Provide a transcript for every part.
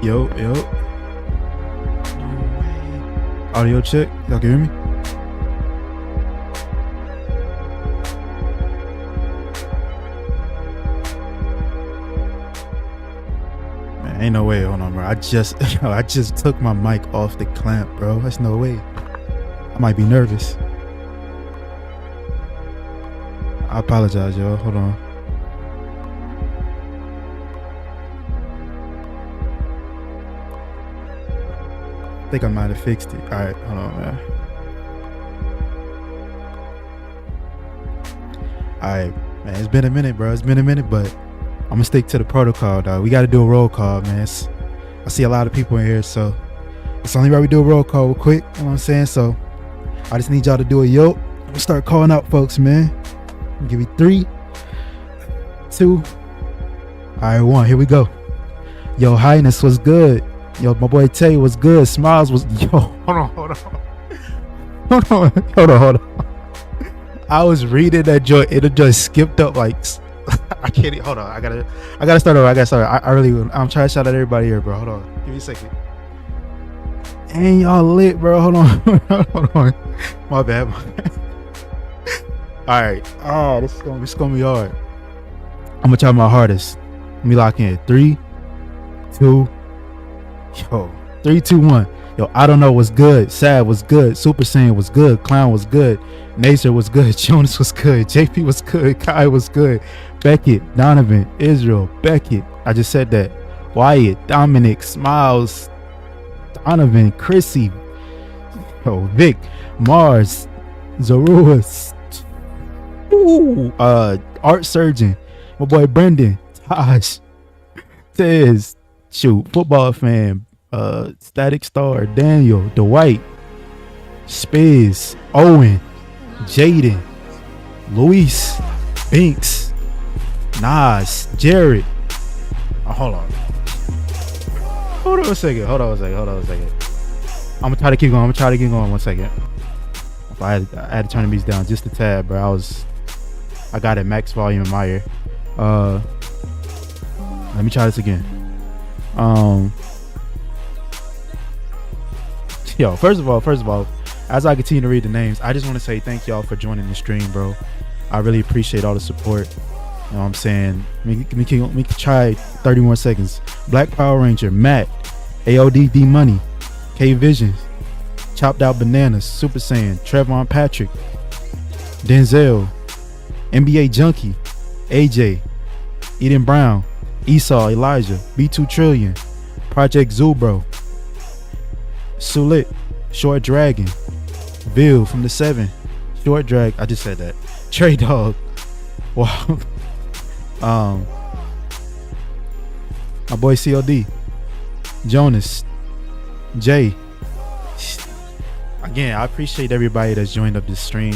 Yo. No way. Audio check. Y'all can hear me? Man, ain't no way. Hold on, bro. I just took my mic off the clamp, bro. That's no way. I might be nervous. I apologize, y'all. Hold on. I think I might have fixed it. All right, hold on, man. All right, man. It's been a minute, bro. It's been a minute, but I'm gonna stick to the protocol, dog. We got to do a roll call, man. I see a lot of people in here, so it's only right we do a roll call real quick. You know what I'm saying? So I just need y'all to do a yo. I'm gonna start calling out folks, man. Give me 3, 2. All right, 1. Here we go. Yo, Highness was good. Yo, my boy Tay was good. Smiles was yo. Hold on. I was reading that joint. It just skipped up like I can't. Hold on. I gotta start over. I'm trying to shout out everybody here, bro. Hold on. Give me a second. Ain't y'all lit, bro? Hold on. Hold on. My bad. All right. Oh, this is gonna be hard. I'm gonna try my hardest. Let me lock in. 3, 2. Yo, 3, 2, 1. Yo, I don't know what's good. Sad was good. Super Saiyan was good. Clown was good. Nacer was good. Jonas was good. JP was good. Kai was good. Beckett, Donovan, Israel, Beckett. I just said that. Wyatt, Dominic, Smiles, Donovan, Chrissy, yo, Vic, Mars, Zorua, Art Surgeon, my boy Brendan, Tosh, Tez, football fan, Static Star, Daniel, Dwight, Spiz, Owen, Jaden, Luis, Binks, Nas, Jared. Hold on a second. I'm gonna try to keep going. 1 second. I had to turn the music down just a tad, bro. I got it max volume in my ear. Let me try this again. Yo, first of all, as I continue to read the names, I just want to say thank y'all for joining the stream, bro. I really appreciate all the support. You know what I'm saying? Let me try 30 more seconds. Black Power Ranger, Matt, AODD Money, K Visions, Chopped Out Bananas, Super Saiyan, Trevon Patrick, Denzel, NBA Junkie, AJ, Eden Brown, Esau, Elijah, B2 Trillion, Project Zubro, Sulit, Short Dragon, Bill from the 7, Short Drag, I just said that, Trey Dog, wow, my boy COD, Jonas, Jay. Again, I appreciate everybody that's joined up this stream.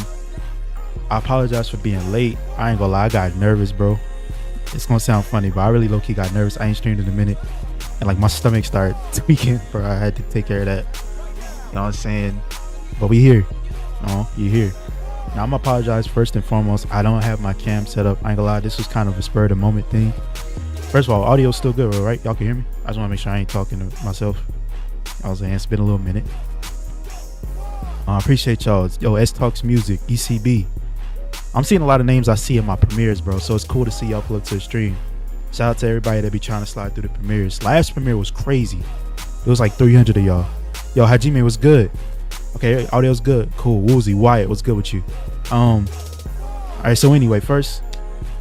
I apologize for being late. I ain't gonna lie, I got nervous, bro. It's gonna sound funny, but I really low-key got nervous. I ain't streamed in a minute, and like my stomach started tweaking, bro. I had to take care of that. You know what I'm saying? But we here. You here. Now I'm gonna apologize first and foremost. I don't have my cam set up. I ain't gonna lie, this was kind of a spur of the moment thing. First of all, audio's still good, right? Y'all can hear me? I just wanna make sure I ain't talking to myself. I was saying it's been a little minute. I appreciate y'all. Yo, S Talks Music, ECB. I'm seeing a lot of names I see in my premieres, bro. So it's cool to see y'all pull up to the stream. Shout out to everybody that be trying to slide through the premieres. Last premiere was crazy. It was like 300 of y'all. Yo, Hajime was good. Okay, audio's good. Cool. Woozy, Wyatt, what's good with you? All right, so anyway, first,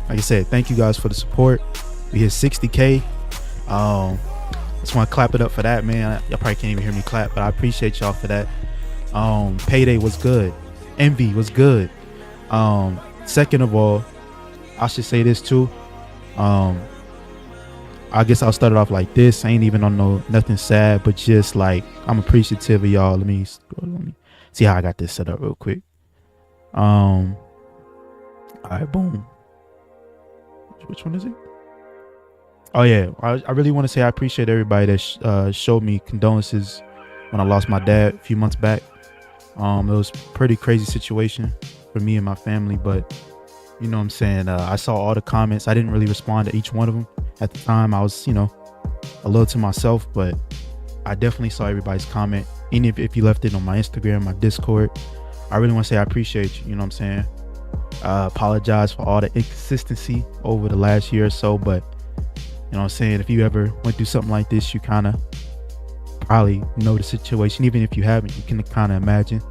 like I said, thank you guys for the support. We hit 60K. Just want to clap it up for that, man. Y'all probably can't even hear me clap, but I appreciate y'all for that. Payday was good. Envy was good. Second of all, I should say this too. I guess I'll start it off like this. I ain't even on nothing sad, but just like I'm appreciative of y'all. Let me see how I got this set up real quick. All right, boom. Which one is it? Oh yeah, I really want to say I appreciate everybody that showed me condolences when I lost my dad a few months back. It was a pretty crazy situation for me and my family, but you know what I'm saying, I saw all the comments. I didn't really respond to each one of them at the time. I was, a little to myself, but I definitely saw everybody's comment. Even if you left it on my Instagram, my Discord, I really want to say I appreciate you. You know what I'm saying? Apologize for all the inconsistency over the last year or so, but you know what I'm saying? If you ever went through something like this, you kind of probably know the situation. Even if you haven't, you can kind of imagine.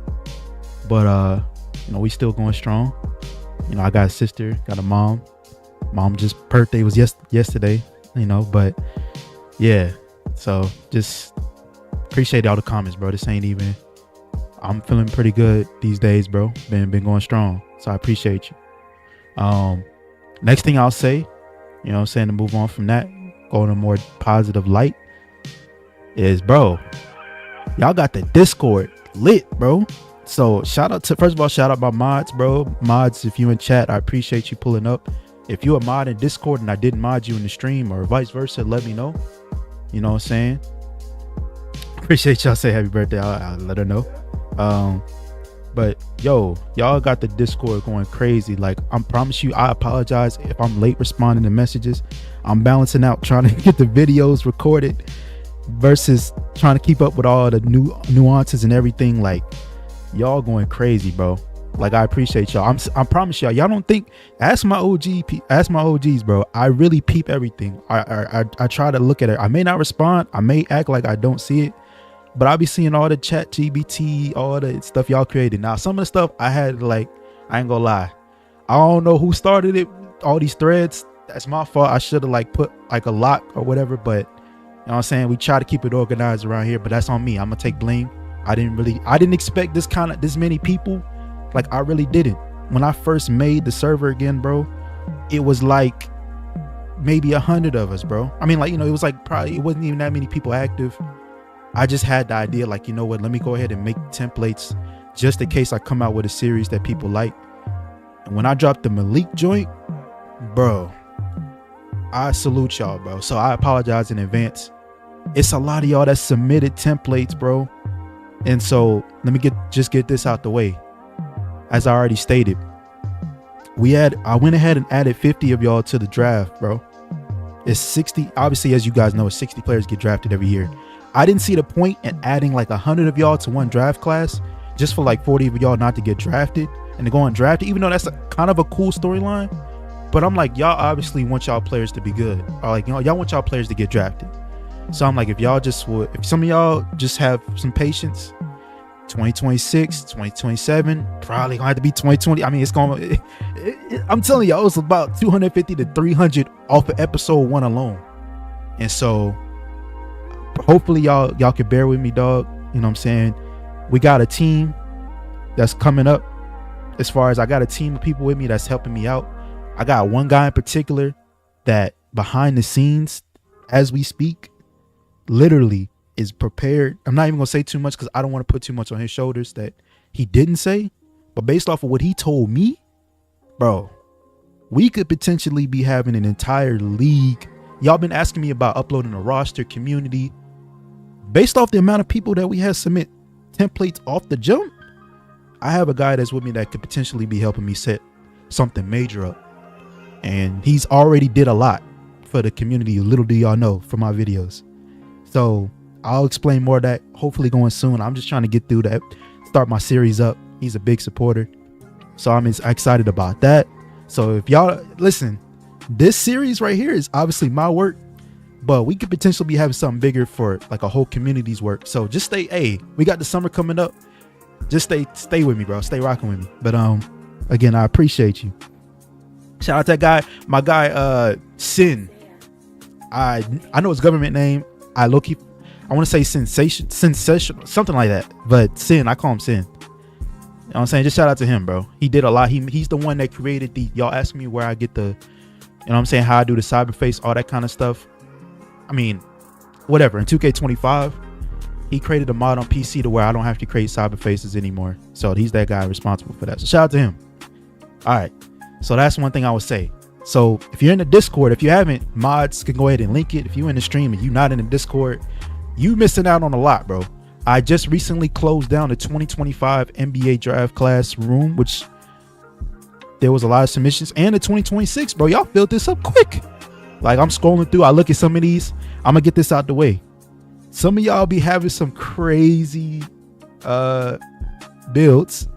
But you know, we still going strong. You know, I got a sister, got a mom. Mom just birthday was yesterday, you know, but yeah. So just appreciate all the comments, bro. This ain't even, I'm feeling pretty good these days, bro. Been going strong. So I appreciate you. Next thing I'll say, you know what I'm saying, to move on from that, go in a more positive light, is, bro, y'all got the Discord lit, bro. So shout out my mods, bro. Mods, if you in chat, I appreciate you pulling up. If you a mod in Discord and I didn't mod you in the stream or vice versa, let me know. You know what I'm saying? Appreciate y'all say happy birthday. I'll let her know. But yo, y'all got the Discord going crazy. Like, I promise you, I apologize if I'm late responding to messages. I'm balancing out trying to get the videos recorded versus trying to keep up with all the new nuances and everything. Like, y'all going crazy, bro. Like, I appreciate y'all. I promise y'all don't think, ask my OGs, bro. I really peep everything. I try to look at it. I may not respond, I may act like I don't see it, but I'll be seeing all the chat GBT, all the stuff y'all created. Now, some of the stuff I had, like, I ain't gonna lie, I don't know who started it, all these threads. That's my fault. I should have like put like a lock or whatever, but you know what I'm saying, we try to keep it organized around here, but that's on me. I'm gonna take blame. I didn't expect this many people. Like, I really didn't. When I first made the server again, bro, it was like maybe 100 of us, bro. I mean, like, you know, it was like probably, it wasn't even that many people active. I just had the idea, like, you know what, let me go ahead and make templates just in case I come out with a series that people like. And when I dropped the Malik joint, bro, I salute y'all, bro. So I apologize in advance. It's a lot of y'all that submitted templates, bro. And so let me get this out the way. As I already stated, I went ahead and added 50 of y'all to the draft, bro. It's 60. Obviously, as you guys know, 60 players get drafted every year. I didn't see the point in adding like 100 of y'all to one draft class just for like 40 of y'all not to get drafted and to go undrafted, even though that's kind of a cool storyline. But I'm like, y'all obviously want y'all players to be good. Or like, you know, y'all want y'all players to get drafted. So I'm like, if some of y'all just have some patience, 2026, 2027, probably gonna have to be 2020. I mean, I'm telling y'all, it's about 250 to 300 off of episode 1 alone. And so hopefully y'all can bear with me, dog. You know what I'm saying? We got a team that's coming up. As far as I got a team of people with me that's helping me out. I got one guy in particular that behind the scenes, as we speak, literally is prepared. I'm not even gonna say too much because I don't want to put too much on his shoulders that he didn't say, but based off of what he told me, bro, we could potentially be having an entire league. Y'all been asking me about uploading a roster, community. Based off the amount of people that we have submit templates off the jump, I have a guy that's with me that could potentially be helping me set something major up. And he's already did a lot for the community, little do y'all know, for my videos. So I'll explain more of that hopefully going soon. I'm just trying to get through that, start my series up. He's a big supporter, so I'm excited about that. So if y'all listen, this series right here is obviously my work, but we could potentially be having something bigger for like a whole community's work. So just stay, we got the summer coming up. Just stay with me, bro. Stay rocking with me. But again, I appreciate you. Shout out to that guy, my guy Sin. I know his government name. I want to say sensational, something like that. But Sin, I call him Sin. You know what I'm saying? Just shout out to him, bro. He did a lot. He's the one that created y'all ask me where I get the, you know what I'm saying, how I do the cyberface, all that kind of stuff. I mean, whatever. In 2K25, he created a mod on PC to where I don't have to create cyberfaces anymore. So he's that guy responsible for that. So shout out to him. All right. So that's one thing I would say. So if you're in the Discord, if you haven't, mods can go ahead and link it. If you're in the stream and you're not in the Discord, you missing out on a lot, bro. I just recently closed down the 2025 NBA draft class room, which there was a lot of submissions, and the 2026, bro. Y'all filled this up quick. Like, I'm scrolling through, I look at some of these. I'm gonna get this out the way. Some of y'all be having some crazy builds.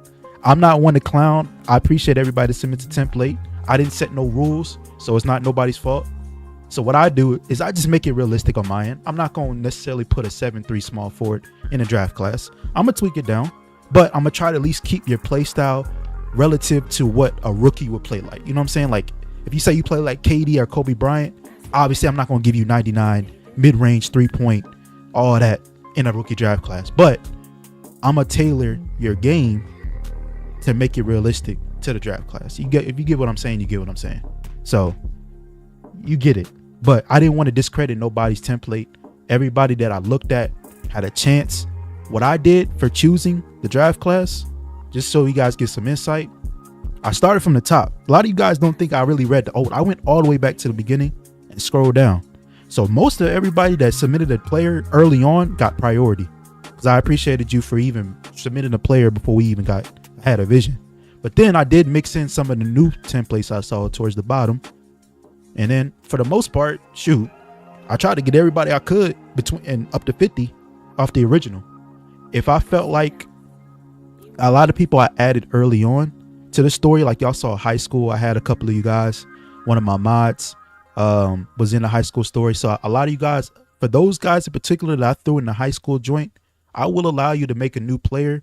I'm not one to clown. I appreciate everybody that submits a template. I didn't set no rules, so it's not nobody's fault. So what I do is I just make it realistic on my end. I'm not going to necessarily put a 7-3 small forward in a draft class. I'm going to tweak it down, but I'm going to try to at least keep your play style relative to what a rookie would play like. You know what I'm saying? Like, if you say you play like KD or Kobe Bryant, obviously I'm not going to give you 99 mid-range 3-point, all that in a rookie draft class. But I'm going to tailor your game to make it realistic to the draft class. If you get what I'm saying, you get what I'm saying. So you get it. But I didn't want to discredit nobody's template. Everybody that I looked at had a chance. What I did for choosing the draft class, just so you guys get some insight, I started from the top. A lot of you guys don't think I really read the old. I went all the way back to the beginning and scrolled down. So most of everybody that submitted a player early on got priority, because I appreciated you for even submitting a player before we even had a vision. But then I did mix in some of the new templates I saw towards the bottom. And then for the most part, shoot, I tried to get everybody I could between and up to 50 off the original. If I felt like a lot of people I added early on to the story, like y'all saw high school, I had a couple of you guys, one of my mods was in the high school story. So a lot of you guys, for those guys in particular that I threw in the high school joint, I will allow you to make a new player,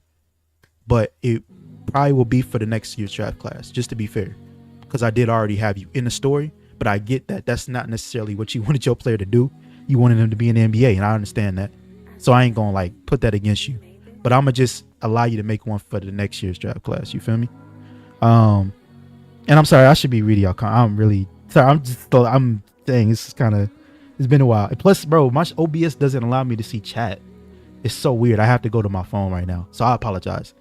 but it probably will be for the next year's draft class, just to be fair, because I did already have you in the story. But I get that that's not necessarily what you wanted your player to do. You wanted him to be in the NBA, and I understand that. So I ain't gonna like put that against you. But I'm gonna just allow you to make one for the next year's draft class. You feel me? And I'm sorry, I should be reading y'all. I'm really sorry. I'm saying it's been a while. Plus, bro, my OBS doesn't allow me to see chat. It's so weird. I have to go to my phone right now, so I apologize.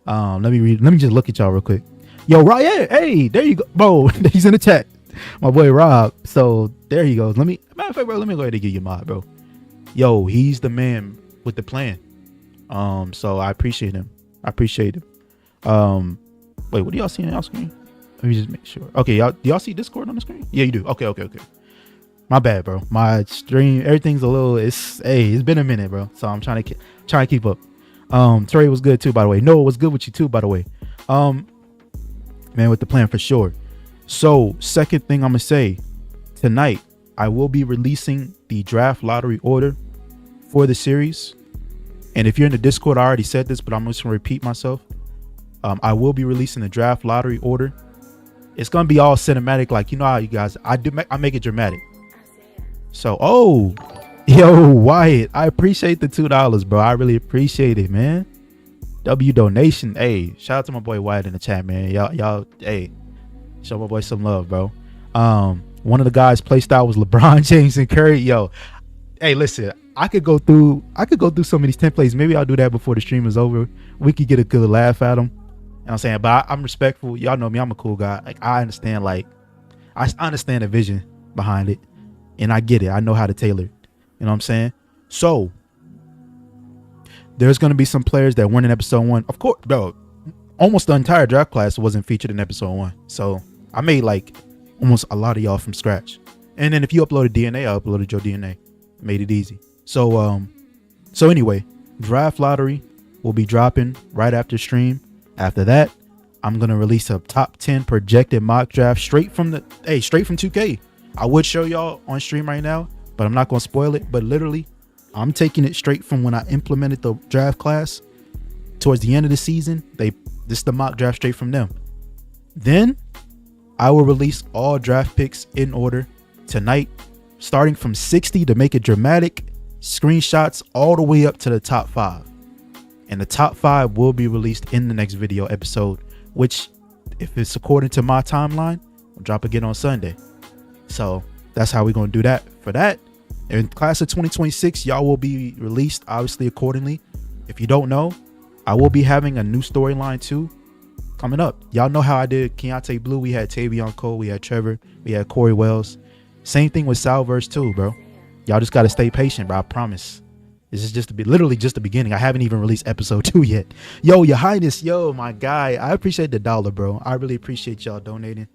Let me just look at y'all real quick. Yo, Ryan, hey, there you go, bro. He's in the chat. My boy Rob. So there he goes. Matter of fact, bro, let me go ahead and give you a mod, bro. Yo, he's the man with the plan. So I appreciate him. Wait, what do y'all see on y'all screen? Let me just make sure. Okay, do y'all see Discord on the screen? Yeah, you do. Okay. My bad, bro. My stream, everything's a little. It's been a minute, bro. So I'm trying to keep up. Trey was good too, by the way. Noah was good with you too, by the way. Man with the plan for sure. So second thing I'm gonna say, tonight I will be releasing the draft lottery order for the series. And if you're in the Discord, I already said this, but I'm just gonna repeat myself. I will be releasing the draft lottery order. It's gonna be all cinematic, like you know how you guys. I make it dramatic. So yo Wyatt, I appreciate the $2, bro. I really appreciate it, man. W donation. Hey, shout out to my boy Wyatt in the chat, man. Y'all, hey. Show my boy some love, bro. One of the guys' play style was LeBron James and Curry. Yo, hey, listen, I could go through some of these templates. Maybe I'll do that before the stream is over. We could get a good laugh at them. And I'm saying, but I'm respectful. Y'all know me. I'm a cool guy. Like I understand the vision behind it, and I get it. I know how to tailor it. You know what I'm saying? So there's gonna be some players that weren't in episode 1. Of course, bro. Almost the entire draft class wasn't featured in episode 1. So I made like almost a lot of y'all from scratch. And then if you uploaded DNA, I uploaded your DNA. Made it easy. So anyway, draft lottery will be dropping right after stream. After that, I'm gonna release a top 10 projected mock draft straight from 2K. I would show y'all on stream right now, but I'm not gonna spoil it. But literally, I'm taking it straight from when I implemented the draft class towards the end of the season. This is the mock draft straight from them. Then I will release all draft picks in order tonight, starting from 60 to make it dramatic, screenshots all the way up to the top 5. And the top 5 will be released in the next video episode, which, if it's according to my timeline, will drop again on Sunday. So that's how we're going to do that. For that, in class of 2026, y'all will be released obviously accordingly. If you don't know, I will be having a new storyline too coming up. Y'all know how I did Keontae Blue. We had Tavion Cole, we had Trevor, we had Corey Wells. Same thing with Salverse too, bro. Y'all just got to stay patient, bro. I promise. This is literally just the beginning. I haven't even released episode 2 yet. Yo, your highness, yo, my guy. I appreciate the $1, bro. I really appreciate y'all donating.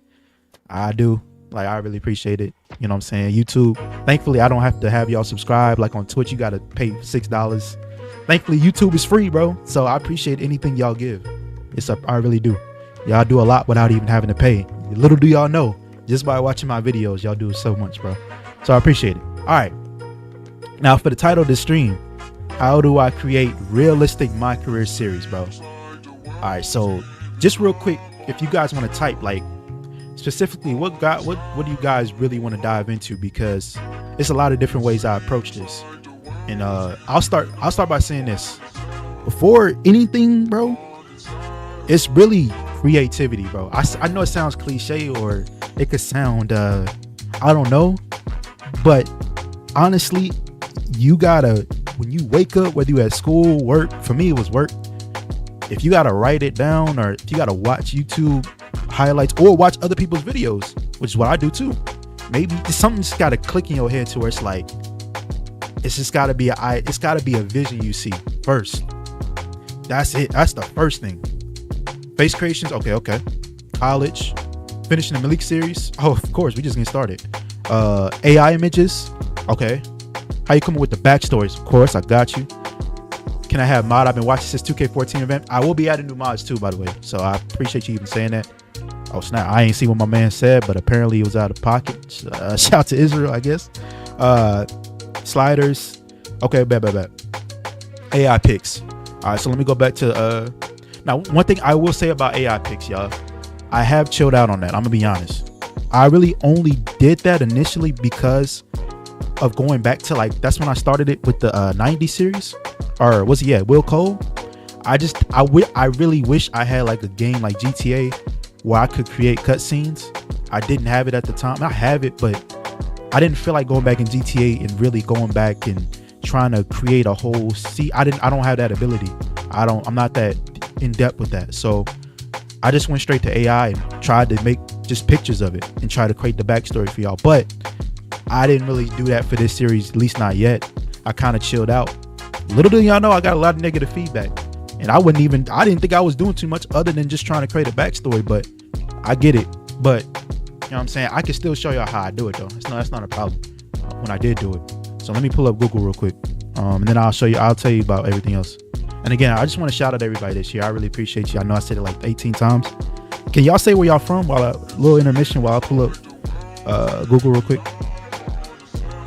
I do. Like, I really appreciate it. You know what I'm saying? YouTube, thankfully, I don't have to have y'all subscribe. Like on Twitch, you got to pay $6. Thankfully, YouTube is free, bro. So I appreciate anything y'all give. I really do. Y'all do a lot without even having to pay. Little do y'all know, just by watching my videos, y'all do so much, bro. So I appreciate it. All right. Now for the title of this stream, how do I create realistic MyCareer series, bro? All right. So just real quick, if you guys want to type, like, specifically what do you guys really want to dive into, because it's a lot of different ways I approach this. And I'll start by saying this. Before anything, bro, it's really creativity, bro. I know it sounds cliche, or it could sound I don't know, but honestly, you gotta, when you wake up, whether you at school, work, for me it was work, if you gotta write it down, or if you gotta watch YouTube highlights or watch other people's videos, which is what I do too, maybe something just gotta click in your head to where it's like, it's just gotta be a vision you see first. That's it. That's the first thing. Face creations, okay. College, finishing the Malik series. Oh, of course, we just getting started. AI images, okay. How you coming with the backstories? Of course, I got you. Can I have mod? I've been watching since 2K14 event. I will be adding new mods too, by the way. So I appreciate you even saying that. Oh snap! I ain't see what my man said, but apparently it was out of pocket. Shout out to Israel, I guess. Sliders. Okay, bet. AI picks. All right, so let me go back to now, one thing I will say about AI picks, y'all, I have chilled out on that. I'm gonna be honest. I really only did that initially because of going back to, like, that's when I started it with the 90 series, or was it, yeah, Will Cole. I really wish I had like a game like GTA where I could create cutscenes. I didn't have it at the time. I have it, but I didn't feel like going back in GTA and really going back and trying to create a whole I don't have that ability. I'm not that in depth with that. So I just went straight to AI and tried to make just pictures of it and try to create the backstory for y'all. But I didn't really do that for this series, at least not yet. I kind of chilled out. Little do y'all know, I got a lot of negative feedback, and I didn't think I was doing too much other than just trying to create a backstory, but I get it. But you know what I'm saying? I can still show y'all how I do it though. That's not a problem when I did do it. So let me pull up Google real quick. And then I'll tell you about everything else. And again, I just want to shout out everybody this year. I really appreciate you. I know I said it like 18 times. Can y'all say where y'all from while a little intermission while I pull up Google real quick?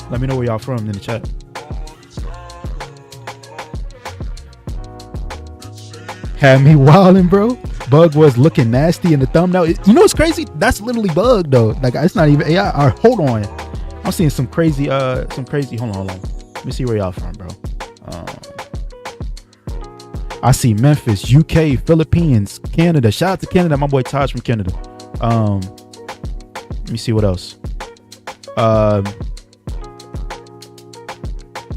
Let me know where y'all from in the chat. Had me wilding, bro. Bug was looking nasty in the thumbnail. You know what's crazy? That's literally Bug though. Like, it's not even AI. Or, hold on. I'm seeing some crazy. Hold on. Let me see where y'all from, bro. I see Memphis, UK, Philippines, Canada. Shout out to Canada. My boy Taj from Canada. Let me see what else.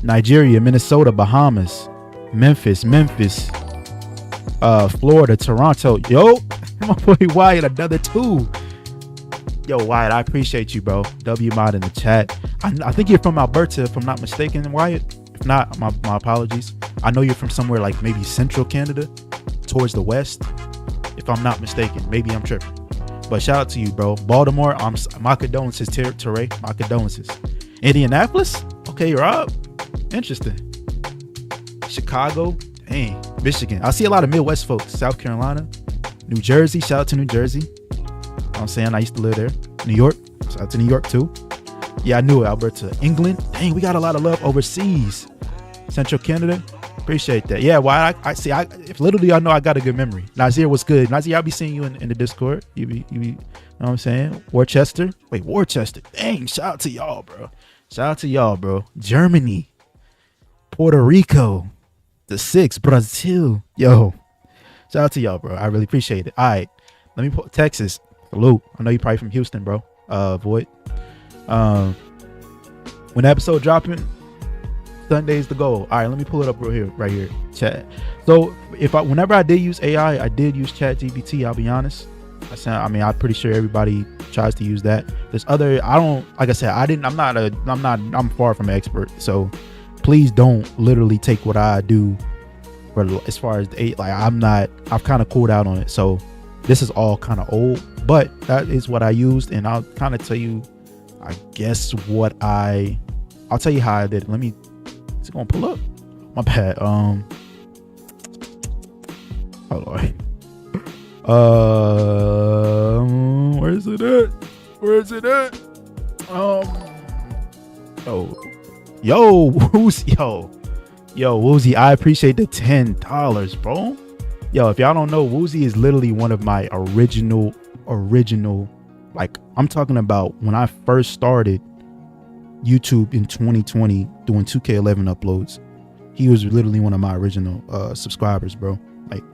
Nigeria, Minnesota, Bahamas, Memphis, Florida, Toronto. Yo, my boy Wyatt, another 2. Yo, Wyatt, I appreciate you, bro. W mod in the chat. I think you're from Alberta, if I'm not mistaken, Wyatt. If not, my apologies. I know you're from somewhere like maybe central Canada, towards the west, if I'm not mistaken. Maybe I'm tripping. But shout out to you, bro. Baltimore, my condolences, Teray. My condolences. Indianapolis? Okay, you're up. Interesting. Chicago? Dang. Michigan. I see a lot of Midwest folks. South Carolina. New Jersey. Shout out to New Jersey. You know what I'm saying? I used to live there. New York. Shout out to New York too. Yeah, I knew it. Alberta. England. Dang, we got a lot of love overseas. Central Canada. Appreciate that. Yeah, well, I see. If little do y'all know, I got a good memory. Nazir, what's good? Nazir, I'll be seeing you in the Discord. You know what I'm saying? Worcester. Wait, Worcester. Dang, shout out to y'all, bro. Shout out to y'all, bro. Germany. Puerto Rico. The 6. Brazil. Yo. Shout out to y'all, bro. I really appreciate it. All right. Let me put Texas. Salute. I know you're probably from Houston, bro. Void. When the episode dropping, Sunday's the goal. All right, let me pull it up right here, chat. So whenever I did use AI, I did use ChatGPT. I'll be honest. I'm pretty sure everybody tries to use that. There's other. Like I said, I'm far from an expert. So please don't literally take what I do. As far as I've kind of cooled out on it. So This is all kind of old, but that is what I used, and I'll kind of tell you, I guess I'll tell you how I did it. Is it gonna pull up? My bad. Hold on. Where is it at? Yo, Woozy, I appreciate the $10, bro. Yo, if y'all don't know, Woozy is literally one of my original, like, I'm talking about when I first started YouTube in 2020 doing 2K11 uploads. He was literally one of my original subscribers, bro. Like,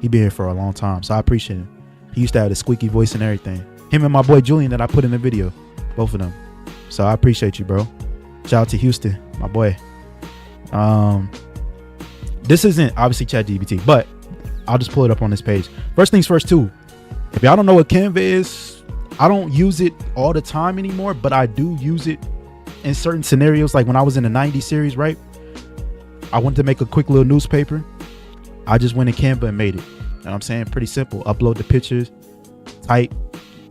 he been here for a long time, so I appreciate him. He used to have the squeaky voice and everything. Him and my boy Julian that I put in the video, both of them. So I appreciate you, bro. Shout out to Houston, my boy. This isn't obviously ChatGPT, but I'll just pull it up on this page. First things first too, if y'all don't know what Canva is, I don't use it all the time anymore, but I do use it in certain scenarios. Like when I was in the 90s series, right? I wanted to make a quick little newspaper. I just went in Canva and made it. You know what I'm saying? Pretty simple. Upload the pictures, type.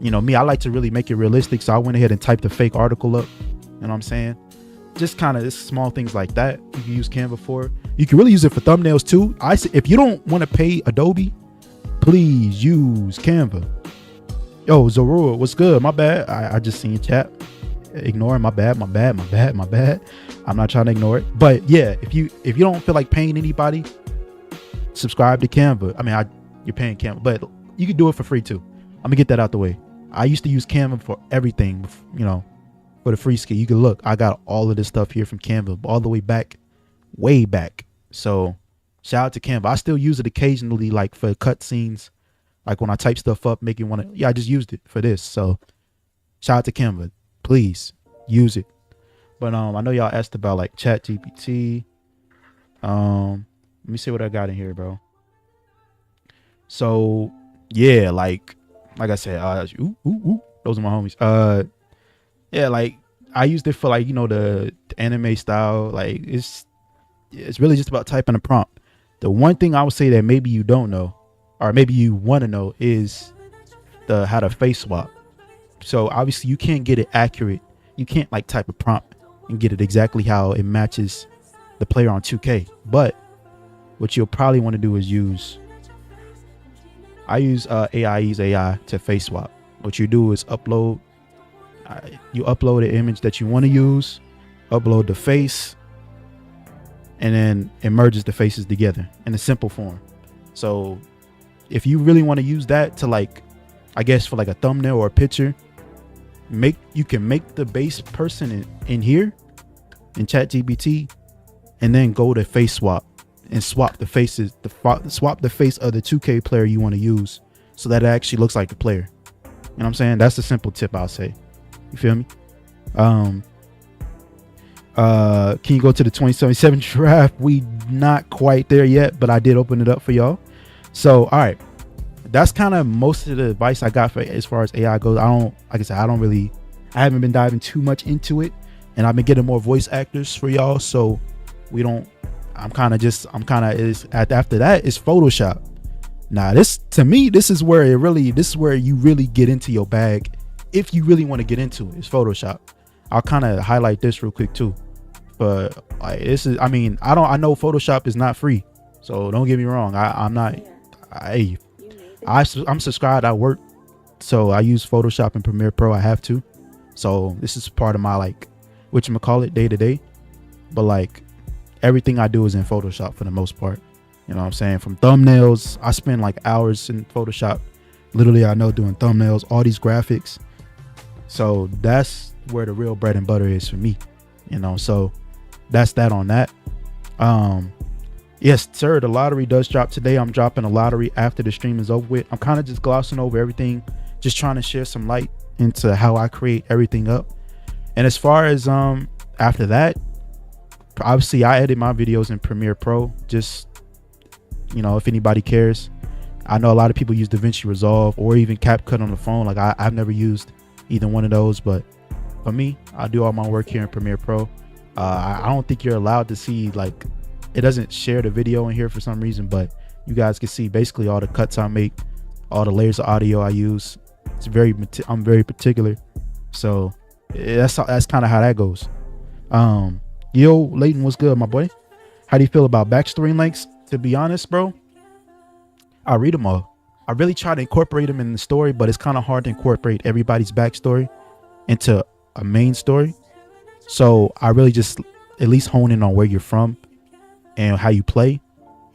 You know me, I like to really make it realistic, so I went ahead and typed a fake article up. You know what I'm saying? Just kind of small things like that you can use Canva for. You can really use it for thumbnails too. If you don't want to pay Adobe, please use Canva. Yo, Zorua, what's good? My bad. I just seen your chat. Ignore it. My bad. I'm not trying to ignore it. But yeah, if you don't feel like paying anybody, subscribe to Canva. I mean, you're paying Canva, but you can do it for free too. I'm gonna get that out the way. I used to use Canva for everything, you know, for the free ski. You can look, I got all of this stuff here from Canva all the way back, way back. So shout out to Canva. I still use it occasionally, like for cut scenes, like when I type stuff up, make it want to, yeah, I just used it for this. So shout out to Canva. Please use it. But I know y'all asked about like ChatGPT. Let me see what I got in here, bro. So yeah, like I said, those are my homies. Yeah, like I used it for like, you know, the anime style. Like it's really just about typing a prompt. The one thing I would say that maybe you don't know, or maybe you want to know, is how to face swap. So obviously you can't get it accurate. You can't like type a prompt and get it exactly how it matches the player on 2K. But what you'll probably want to do is I use AI to face swap. What you do is upload the image that you want to use, upload the face, and then it merges the faces together in a simple form. So if you really want to use that to, like, I guess for like a thumbnail or a picture, you can make the base person in here in ChatGPT, and then go to face swap and swap the faces, swap the face of the 2K player you want to use, so that it actually looks like the player. You know what I'm saying? That's a simple tip I'll say. You feel me? Can you go to the 2077 draft? We not quite there yet, but I did open it up for y'all. So all right, that's kind of most of the advice I got for as far as AI goes. I haven't been diving too much into it, and I've been getting more voice actors for y'all, so after that is Photoshop. Now to me, this is where you really get into your bag. If you really want to get into it, it's Photoshop. I'll kind of highlight this real quick too. But like, I know Photoshop is not free, so don't get me wrong. I'm subscribed. I work, so I use Photoshop and Premiere Pro. I have to. So this is part of my, like, whatchamacallit, day to day. But like, everything I do is in Photoshop for the most part. You know what I'm saying? From thumbnails, I spend like hours in Photoshop. Literally, I know, doing thumbnails, all these graphics. So that's where the real bread and butter is for me. You know, so that's that on that. Yes, sir, the lottery does drop today. I'm dropping a lottery after the stream is over with. I'm kind of just glossing over everything, just trying to share some light into how I create everything up. And as far as after that, obviously I edit my videos in Premiere Pro, just, you know, if anybody cares. I know a lot of people use DaVinci Resolve or even CapCut on the phone. Like I've never used either one of those, but for me, I do all my work here in Premiere Pro. I don't think you're allowed to see, like, it doesn't share the video in here for some reason, but you guys can see basically all the cuts I make. all the layers of audio I use. I'm very particular. So that's kind of how that goes. Yo, Leighton, what's good, my boy? How do you feel about backstory links? To be honest, bro, I read them all. I really try to incorporate them in the story, but it's kind of hard to incorporate everybody's backstory into a main story. So I really just at least hone in on where you're from and how you play,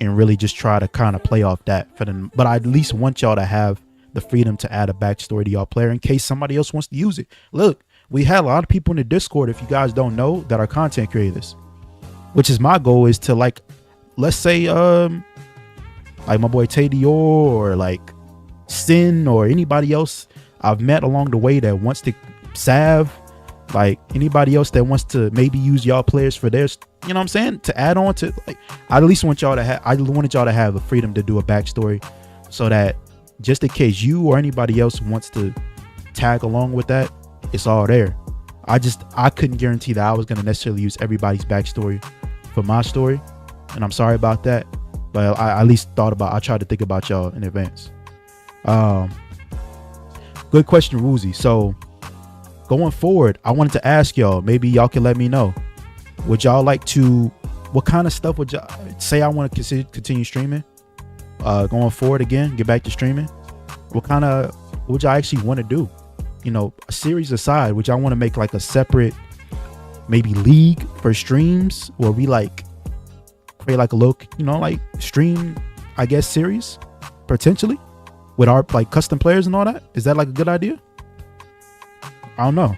and really just try to kind of play off that for them. But I at least want y'all to have the freedom to add a backstory to y'all player in case somebody else wants to use it. Look, we had a lot of people in the Discord, if you guys don't know, that are content creators, which is my goal, is to, like, let's say like my boy Tay Dior or like Sin or anybody else I've met along the way that wants to Sav, like anybody else that wants to maybe use y'all players for theirs, you know what I'm saying, to add on to, like, I at least want y'all to have, I wanted y'all to have the freedom to do a backstory, so that just in case you or anybody else wants to tag along with that, it's all there. I couldn't guarantee that I was going to necessarily use everybody's backstory for my story, and I'm sorry about that, but I at least I tried to think about y'all in advance. Good question, Woozy. So going forward, I wanted to ask y'all, maybe y'all can let me know, would y'all like to, what kind of stuff would y'all say? I want to continue streaming going forward, again, get back to streaming. What would y'all actually want to do? You know, a series aside, would y'all want to make like a separate maybe league for streams where we like create like a little, you know, like stream, I guess, series potentially with our like custom players and all that? Is that like a good idea? I don't know.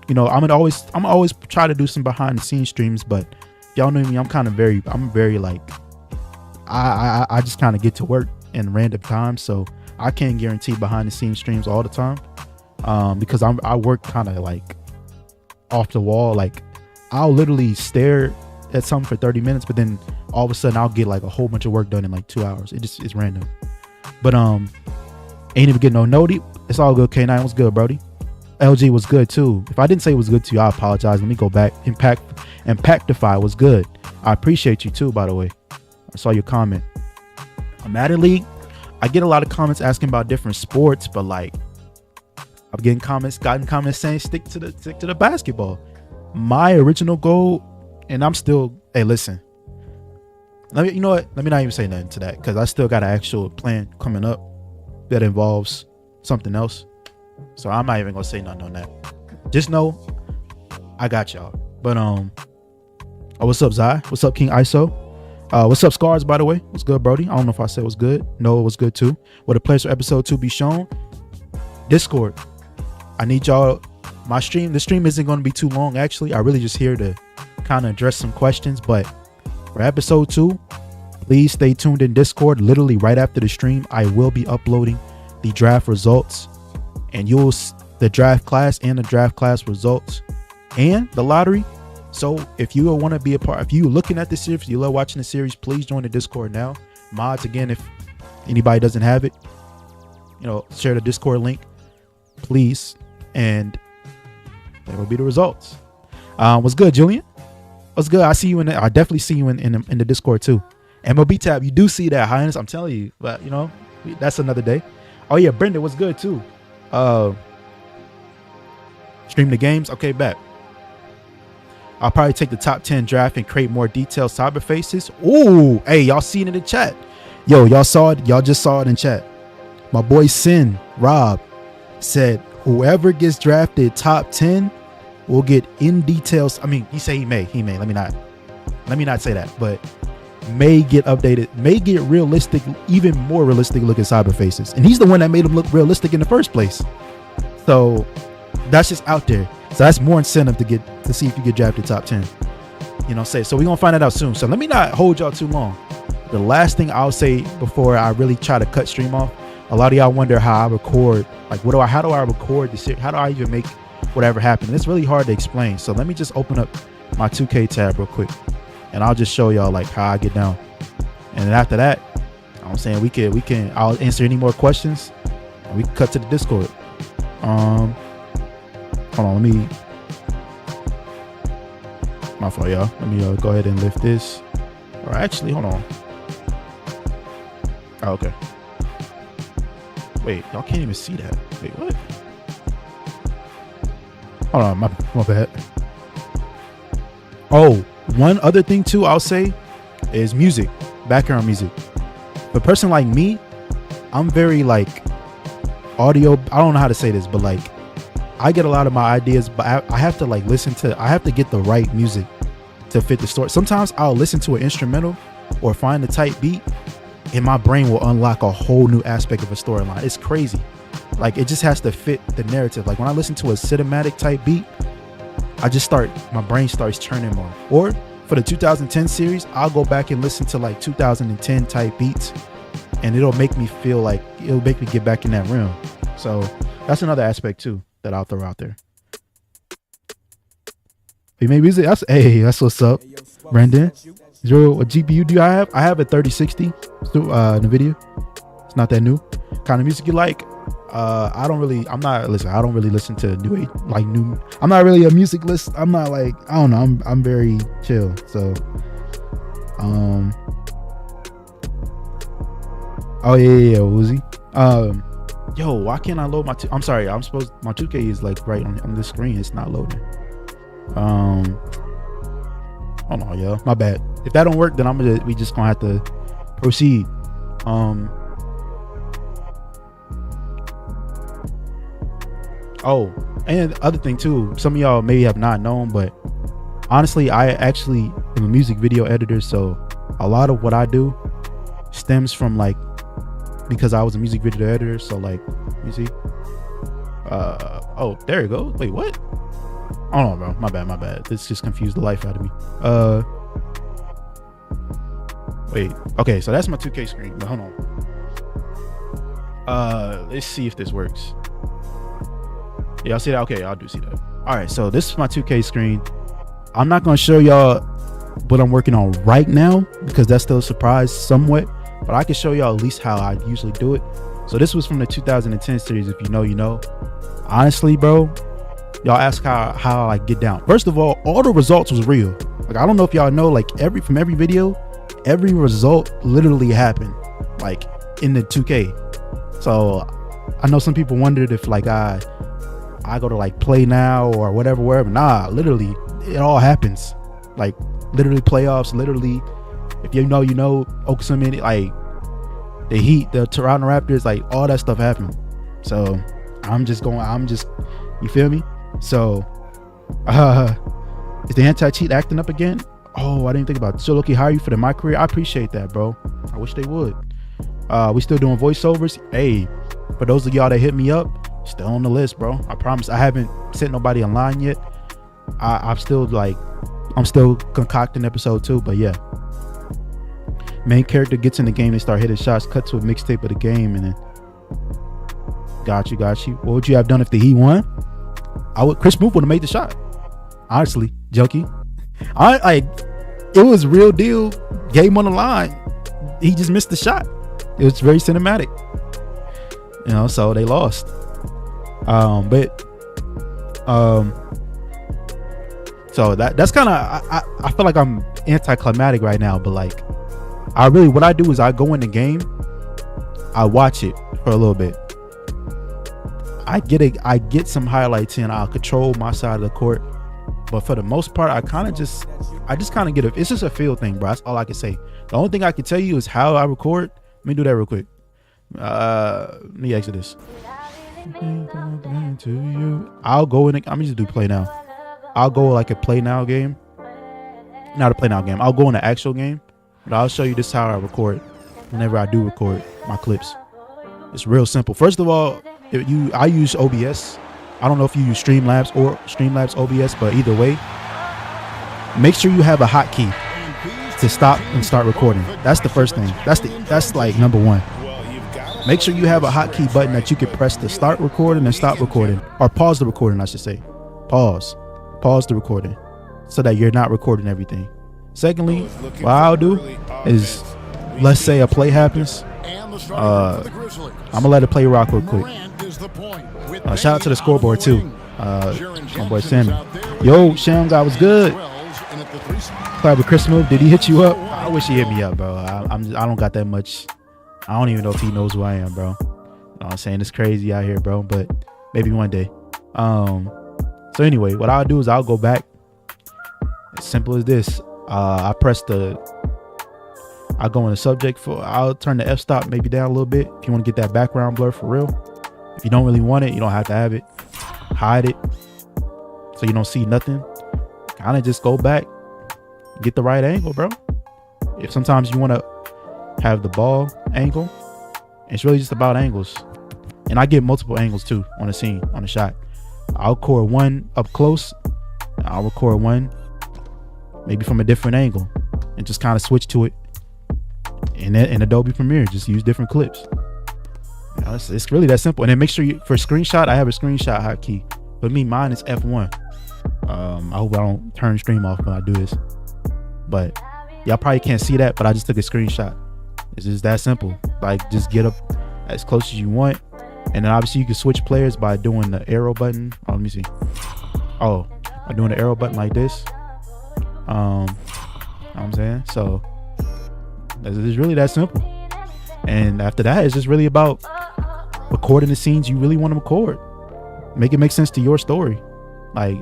You know, I'm always try to do some behind the scenes streams, but y'all know me, I'm very like, I just kind of get to work in random times, so I can't guarantee behind the scenes streams all the time, because I work kind of like off the wall. Like, I'll literally stare at something for 30 minutes, but then all of a sudden I'll get like a whole bunch of work done in like 2 hours. It's random. But ain't even getting no noti. It's all good. K9 was good, Brody. LG was good too. If I didn't say it was good to you, I apologize. Let me go back. Impactify was good. I appreciate you too, by the way. I saw your comment. Madden League, I get a lot of comments asking about different sports, but like I've gotten comments saying stick to the basketball. My original goal, and I'm still, hey, listen. You know what? Let me not even say nothing to that, because I still got an actual plan coming up that involves something else. So I'm not even gonna say nothing on that. Just know I got y'all. But what's up, Zai? What's up, King ISO? What's up, Scars, by the way? What's good, Brody? I don't know if I said was good. No, it was good too. Will the players for episode 2 be shown? Discord. I need y'all. The stream isn't going to be too long, actually. I really just here to kind of address some questions. But for episode 2, please stay tuned in Discord. Literally right after the stream, I will be uploading the draft results, and the draft class and the draft class results and the lottery. So if you want to be a part, if you're looking at the series, if you love watching the series, please join the Discord now. Mods, again, if anybody doesn't have it, you know, share the Discord link, please. And there will be the results. What's good, Julian? What's good? I see you I definitely see you in the Discord too. MLB tab, you do see that, Highness. I'm telling you, but you know, that's another day. Oh yeah, Brenda, what's good too? Stream the games. Okay, bet. I'll probably take the top 10 draft and create more detailed cyber faces. Ooh, hey, y'all seen it in chat. Yo, y'all saw it. Y'all just saw it in chat. My boy Sin, Rob, said whoever gets drafted top 10 will get in details. I mean, he said he may. Let me not say that, but may get updated, may get realistic, even more realistic looking cyber faces. And he's the one that made them look realistic in the first place. So that's just out there. So that's more incentive to see if you get drafted top 10. You know, so we're gonna find that out soon. So let me not hold y'all too long. The last thing I'll say before I really try to cut stream off, a lot of y'all wonder how I record, like how do I record this shit? How do I even make whatever happen? It's really hard to explain. So let me just open up my 2K tab real quick, and I'll just show y'all like how I get down. And then after that, I'm saying we can I'll answer any more questions and we can cut to the Discord. Hold on, my fault, y'all. Let me go ahead and lift this. Or actually, hold on. Oh, okay. Wait, y'all can't even see that. Wait, what? Hold on, my bad. Oh, one other thing too I'll say is music, background music. For a person like me, I'm very like audio. I don't know how to say this, but like I get a lot of my ideas, but I have to like I have to get the right music to fit the story. Sometimes I'll listen to an instrumental or find the tight beat and my brain will unlock a whole new aspect of a storyline. It's crazy. Like it just has to fit the narrative. Like when I listen to a cinematic type beat, my brain starts churning more. Or for the 2010 series, I'll go back and listen to like 2010 type beats and it'll make me get back in that realm. So that's another aspect too that I'll throw out there. Hey, maybe that's what's up, Brendan. What GPU do I have? I have a 3060 NVIDIA. It's not that new. Kind of music you like? I don't really listen to new. I'm not really a music list. I'm not like, I don't know. I'm very chill. So, oh yeah, Woozy. Yo, why can't I load my I'm sorry, my 2K is like right on this screen. It's not loading. Hold on, yo. My bad. If that don't work, then we just gonna have to proceed. Oh, and the other thing too, some of y'all maybe have not known, but honestly, I actually am a music video editor, so a lot of what I do stems from like because I was a music video editor. So like, let me see. Oh, there you go. Wait, what? Oh no, bro. My bad. This just confused the life out of me. Wait. Okay, so that's my 2K screen. But hold on. Let's see if this works. Yeah, I'll see that. Okay, I do see that. All right, so this is my 2K screen. I'm not gonna show y'all what I'm working on right now because that's still a surprise somewhat, but I can show y'all at least how I usually do it. So this was from the 2010 series. If you know, you know. Honestly, bro, y'all ask how I get down. First of all the results was real. Like, I don't know if y'all know, like from every video, every result literally happened like in the 2K. So I know some people wondered if like I go to like play now or wherever. Nah, literally it all happens. Like literally playoffs, literally if you know, Oklahoma, like the Heat, the Toronto Raptors, like all that stuff happened. So I'm just you feel me? So is the anti-cheat acting up again? Oh, I didn't think about it. So Loki, hire you for the MyCareer. I appreciate that, bro. I wish they would. We still doing voiceovers. Hey, for those of y'all that hit me up, still on the list, bro. I promise. I haven't sent nobody online yet. I'm still concocting episode 2, but yeah. Main character gets in the game, they start hitting shots, cut to a mixtape of the game, and then got you. What would you have done if the Heat won? Chris Smoot would have made the shot. Honestly, Junkie. It was real deal. Game on the line. He just missed the shot. It was very cinematic. So they lost. So that's kind of I feel like I'm anticlimactic right now, but like what I do is I go in the game, I watch it for a little bit. I get some highlights in, I'll control my side of the court. But for the most part, I just kind of get it's just a feel thing, bro. That's all I can say. The only thing I can tell you is how I record. Let me do that real quick. Let me exit this. I'll go in. I'm just do play now. I'll go like a play now game. Not a play now game. I'll go in an actual game, but I'll show you this how I record whenever I do record my clips. It's real simple. First of all, I use OBS. I don't know if you use Streamlabs or Streamlabs OBS, but either way, make sure you have a hotkey to stop and start recording. That's the first thing. That's like number one. Make sure you have a hotkey button that you can press to start recording and stop recording, or pause the recording, I should say. Pause the recording so that you're not recording everything. Secondly, what I'll do is, let's say a play happens. I'm gonna let it play rock real quick. Shout out to the scoreboard too. My boy Sammy. Yo, Sham, guy was good. Clap with Chris Move. Did he hit you up? I wish he hit me up, bro. I don't got that much. I don't even know if he knows who I am, bro. I'm saying? It's crazy out here, bro, but maybe one day. So anyway, what I'll do is I'll go back. As simple as this. I go in the subject I'll turn the f-stop maybe down a little bit if you want to get that background blur for real. If you don't really want it, you don't have to have it. Hide it so you don't see nothing. Kind of just go back, get the right angle, bro. If sometimes you want to have the ball angle, it's really just about angles. And I get multiple angles too on the scene, on the shot. I'll record one up close. I'll record one maybe from a different angle and just kind of switch to it. In Adobe Premiere, just use different clips. It's really that simple. And then make sure for screenshot, I have a screenshot hotkey. But mine is F1. I hope I don't turn stream off when I do this. But y'all probably can't see that, but I just took a screenshot. It's just that simple. Like, just get up as close as you want. And then obviously you can switch players by doing the arrow button. Oh, let me see. Oh, by doing the arrow button like this. You know what I'm saying? So it's really that simple. And after that, it's just really about recording the scenes you really want to record. Make it make sense to your story. Like,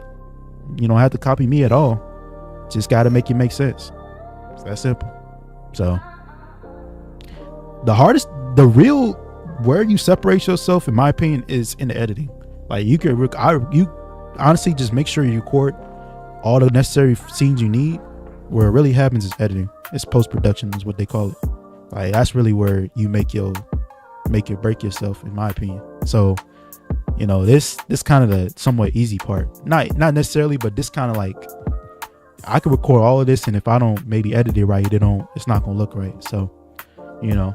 you don't have to copy me at all. Just got to make it make sense. It's that simple. So the real where you separate yourself, in my opinion, is in the editing. Like, you honestly just make sure you record all the necessary scenes you need. Where it really happens is editing. It's post-production is what they call it. Like, that's really where you make or break yourself, in my opinion. So, you know, this kind of the somewhat easy part. Not necessarily, but this kind of like, I could record all of this, and if I don't maybe edit it right, it's not gonna look right. So, you know,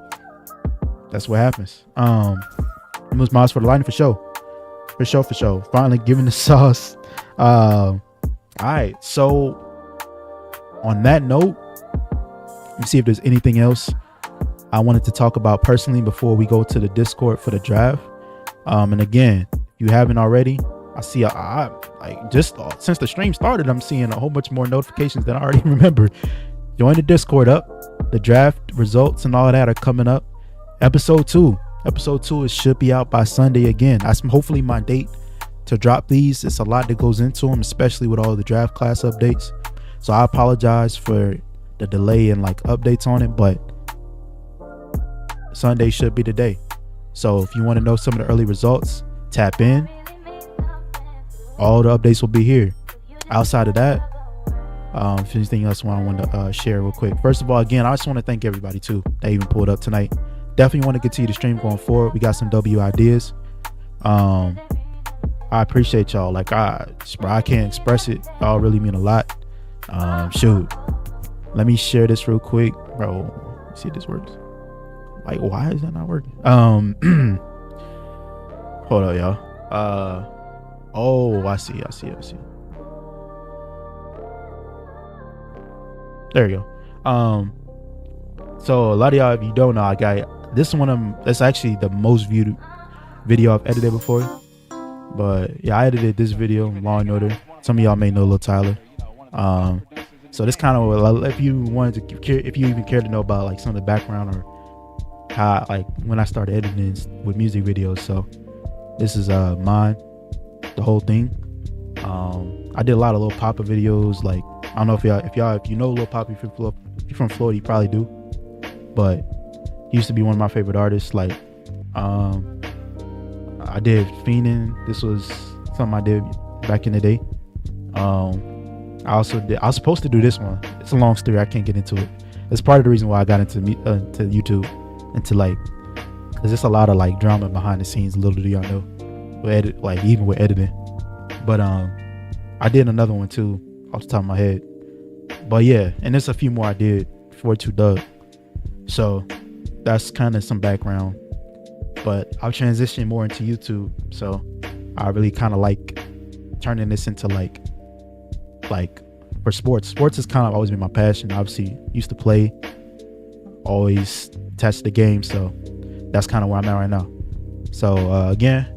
that's what happens. Moose Miles for the line for show. Finally giving the sauce. All right, so on that note, let me see if there's anything else I wanted to talk about personally before we go to the Discord for the draft. And again, if you haven't already, I see just since the stream started, I'm seeing a whole bunch more notifications than I already remember. Join the Discord up. The draft results and all of that are coming up. Episode 2 should be out by Sunday again. That's hopefully my date to drop these. It's a lot that goes into them, especially with all the draft class updates. So I apologize for the delay and like updates on it, but Sunday should be the day. So if you want to know some of the early results, tap in. All the updates will be here. Outside of that, if anything else I want to share real quick. First of all, again, I just want to thank everybody too that even pulled up tonight. Definitely want to continue the stream going forward. We got some W ideas. I appreciate y'all. Like, I can't express it. Y'all really mean a lot. Shoot, let me share this real quick, bro. Let's see if this works. Like, why is that not working? Hold on, y'all. Oh, I see. There you go. So a lot of y'all, if you don't know, I got this one. That's actually the most viewed video I've edited before. But yeah, I edited this video, Law and Order. Some of y'all may know Lil Tyler. So this kind of, if you even care to know about like some of the background or how, like, when I started editing with music videos. So this is mine, the whole thing. I did a lot of Lil Papa videos. Like, I don't know if you know Lil Papa, if you're from Florida, you probably do. But he used to be one of my favorite artists. Like, I did Fiendin'. This was something I did back in the day. I was supposed to do this one. It's a long story. I can't get into it. It's part of the reason why I got into YouTube, into like, cause there's a lot of like drama behind the scenes. Little do y'all know, even with editing. But I did another one too, off the top of my head. But yeah, and there's a few more I did for Doug. So that's kind of some background. But I'll transition more into YouTube. So I really kind of like turning this into like for sports. Sports has kind of always been my passion. Obviously used to play, always attached to the game. So that's kind of where I'm at right now. So again,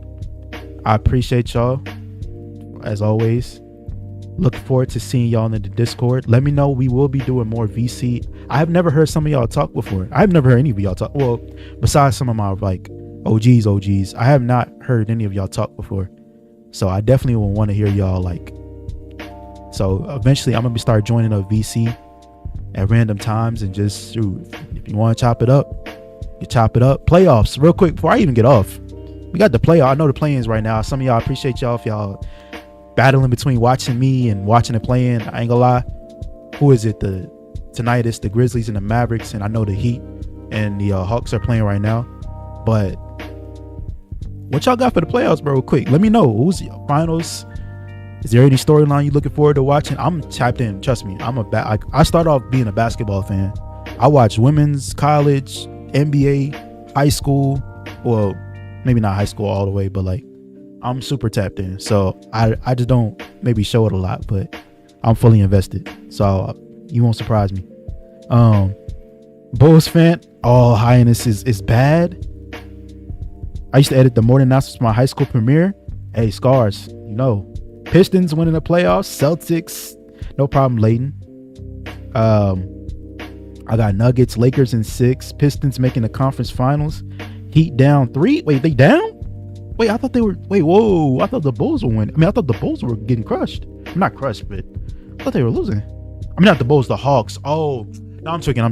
I appreciate y'all as always. Looking forward to seeing y'all in the Discord. Let me know. We will be doing more VC. I have never heard some of y'all talk before. I've never heard any of y'all talk. Well, besides some of my like OGs. I have not heard any of y'all talk before, so I definitely will want to hear y'all like. So eventually, I'm gonna start joining a VC at random times and just shoot. If you want to chop it up, you chop it up. Playoffs, real quick before I even get off. We got the playoff. I know the play-ins right now. Some of y'all, appreciate y'all if y'all battling between watching me and watching the play-in. I ain't gonna lie. Who is it? Tonight it's the Grizzlies and the Mavericks, and I know the Heat and the Hawks are playing right now. But what y'all got for the playoffs, bro? Quick, let me know. Who's your finals? Is there any storyline you looking forward to watching? I'm tapped in. Trust me. I started off being a basketball fan. I watched women's, college, NBA, high school. Well, maybe not high school all the way, but like I'm super tapped in. So I just don't maybe show it a lot, but I'm fully invested. So you won't surprise me. Bulls fan. Oh, Highness is bad. I used to edit the morning announcements for my high school premiere. Hey, Scars, you know. Pistons winning the playoffs. Celtics, no problem, Layton. I got Nuggets, Lakers in 6. Pistons making the conference finals. Heat down 3. Wait, they down? Wait, I thought they were. Wait, whoa! I thought the Bulls were winning. I mean, I thought the Bulls were getting crushed. Not crushed, but I thought they were losing. I mean, not the Bulls, the Hawks. Oh, no, I'm tripping.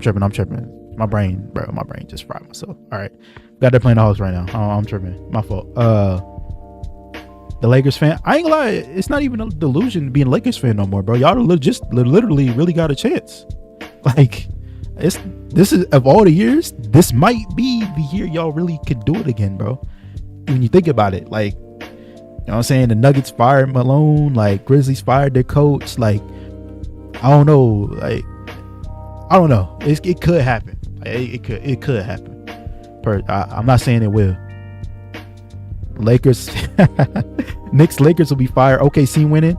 My brain just fried myself. All right, got there playing the Hawks right now. Oh, I'm tripping. My fault. The Lakers fan. I ain't gonna lie. It's not even a delusion being a Lakers fan no more, bro. Y'all just literally really got a chance. Like, this is of all the years, this might be the year y'all really could do it again, bro. When you think about it, like, you know what I'm saying? The Nuggets fired Malone, like Grizzlies fired their coach. Like, I don't know. Like, I don't know. It could happen. Like, it could happen. I'm not saying it will. Lakers, Knicks, Lakers will be fired. OKC winning.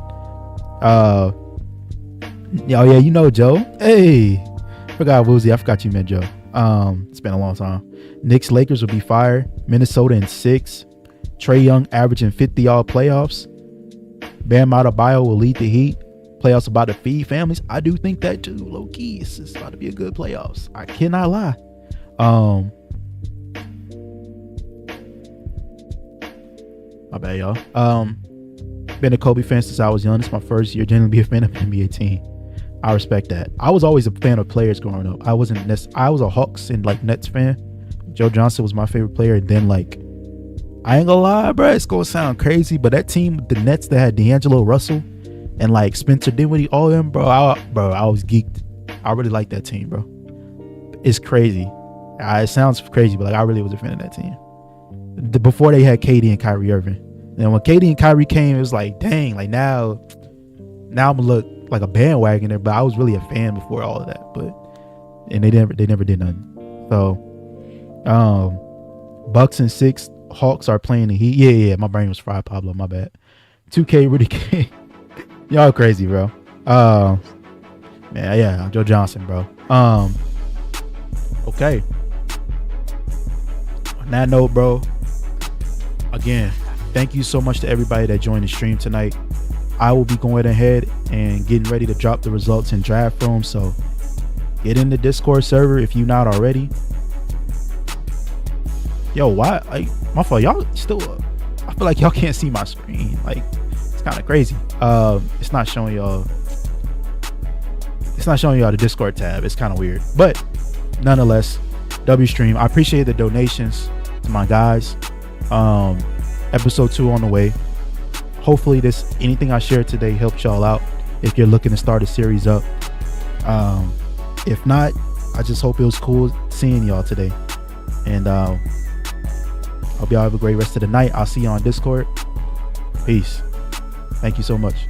Oh yeah, you know Joe. Hey, forgot Woozy. I forgot you met Joe. It's been a long time. Knicks, Lakers will be fired. Minnesota in 6. Trae Young averaging 50 all playoffs. Bam Adebayo will lead the Heat. Playoffs about to feed families. I do think that too. Low key, it's about to be a good playoffs. I cannot lie. My bad, y'all. Been a Kobe fan since I was young. It's my first year genuinely be a fan of an NBA team. I respect that. I was always a fan of players growing up. I was a Hawks and like Nets fan. Joe Johnson was my favorite player. And then like, I ain't gonna lie, bro. It's gonna sound crazy, but that team, the Nets that had D'Angelo Russell and like Spencer Dinwiddie, all of them, bro. I was geeked. I really like that team, bro. It's crazy. It sounds crazy, but like I really was a fan of that team. Before they had KD and Kyrie Irving. And when KD and Kyrie came, it was like, dang, like now I'm gonna look like a bandwagoner, but I was really a fan before all of that. And they never did nothing. So Bucks in 6, Hawks are playing the Heat. Yeah, my brain was fried, Pablo, my bad. 2K Rudy King. Y'all crazy, bro. Man, yeah, Joe Johnson, bro. Okay. On that note, bro, again, thank you so much to everybody that joined the stream tonight. I will be going ahead and getting ready to drop the results in draft room. So get in the Discord server if you're not already. Yo, why? Like, my fault. Y'all still, I feel like y'all can't see my screen. Like, it's kind of crazy. It's not showing y'all the Discord tab. It's kind of weird. But nonetheless, W stream. I appreciate the donations to my guys. Episode 2 on the way. Hopefully anything I shared today helped y'all out if you're looking to start a series up. If not, I just hope it was cool seeing y'all today. And hope y'all have a great rest of the night. I'll see you on Discord. Peace. Thank you so much.